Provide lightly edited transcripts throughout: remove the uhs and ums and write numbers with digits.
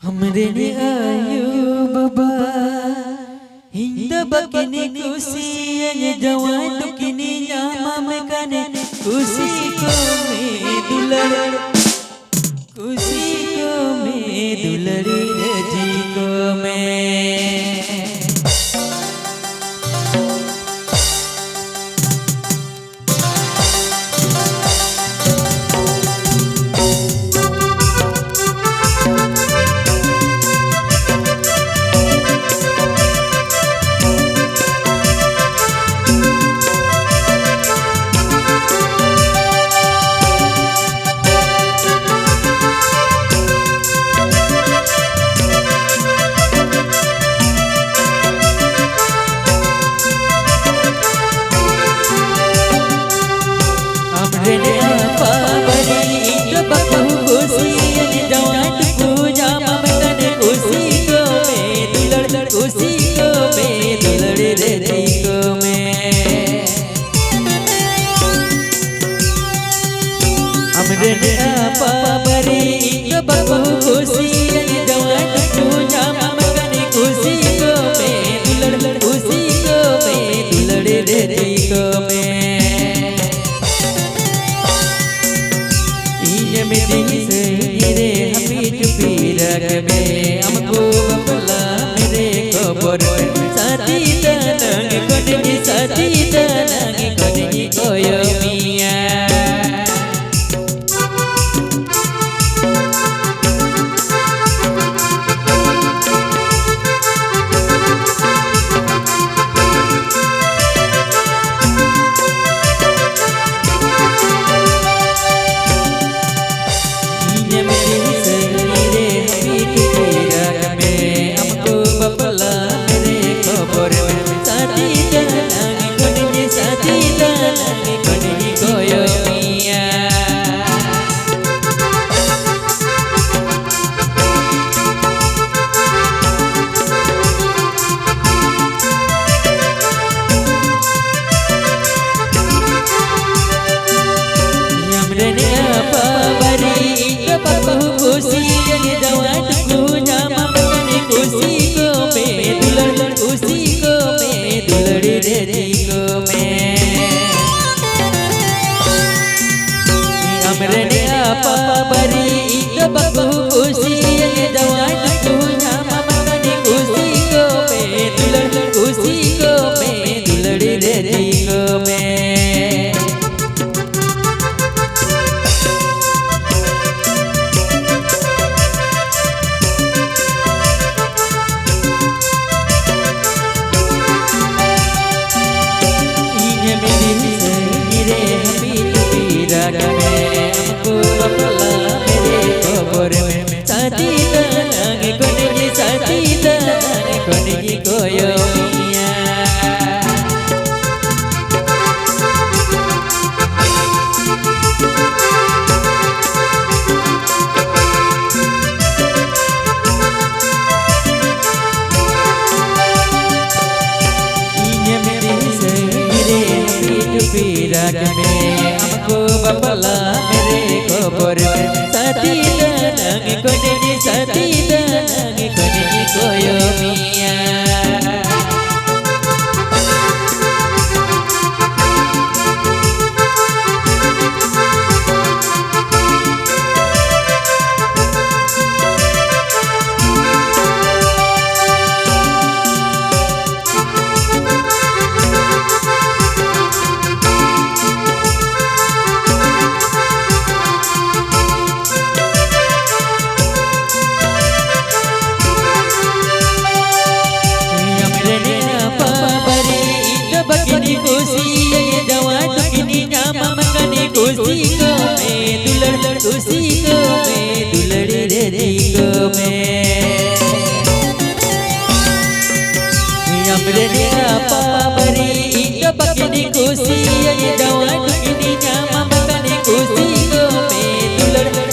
हमरे ने आयु बाबा हिंदा बकने खुशी ये जवान दुखनी जामा में कने खुशी को में दुलड़ खुशी को में दुलड़ी जी को में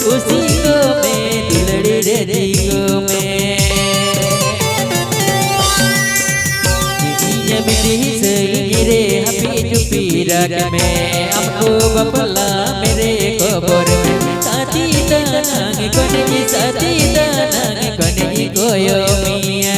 खुशी को में दुलड़ी रे जी को में पीरक में हमको बपला मेरे कबर में साथी दानंग कोने की साथी दानंग कोने की कोयो मिया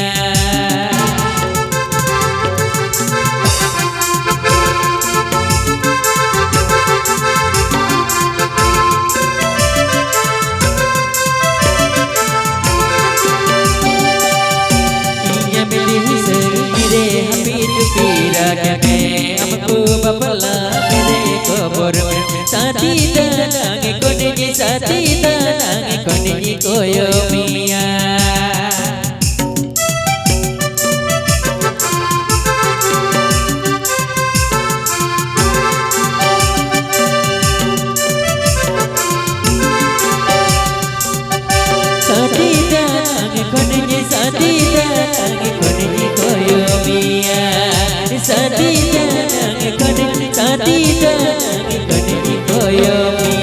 पीरक में हमको बपला मेरे कबर में साथी दानंग कोने की साथी दानंग कोने की कोयो मिया साथी दानंग कोने की साथी दानंग कोने की कोयो मिया साथी दानंग कोने की कोयो मिया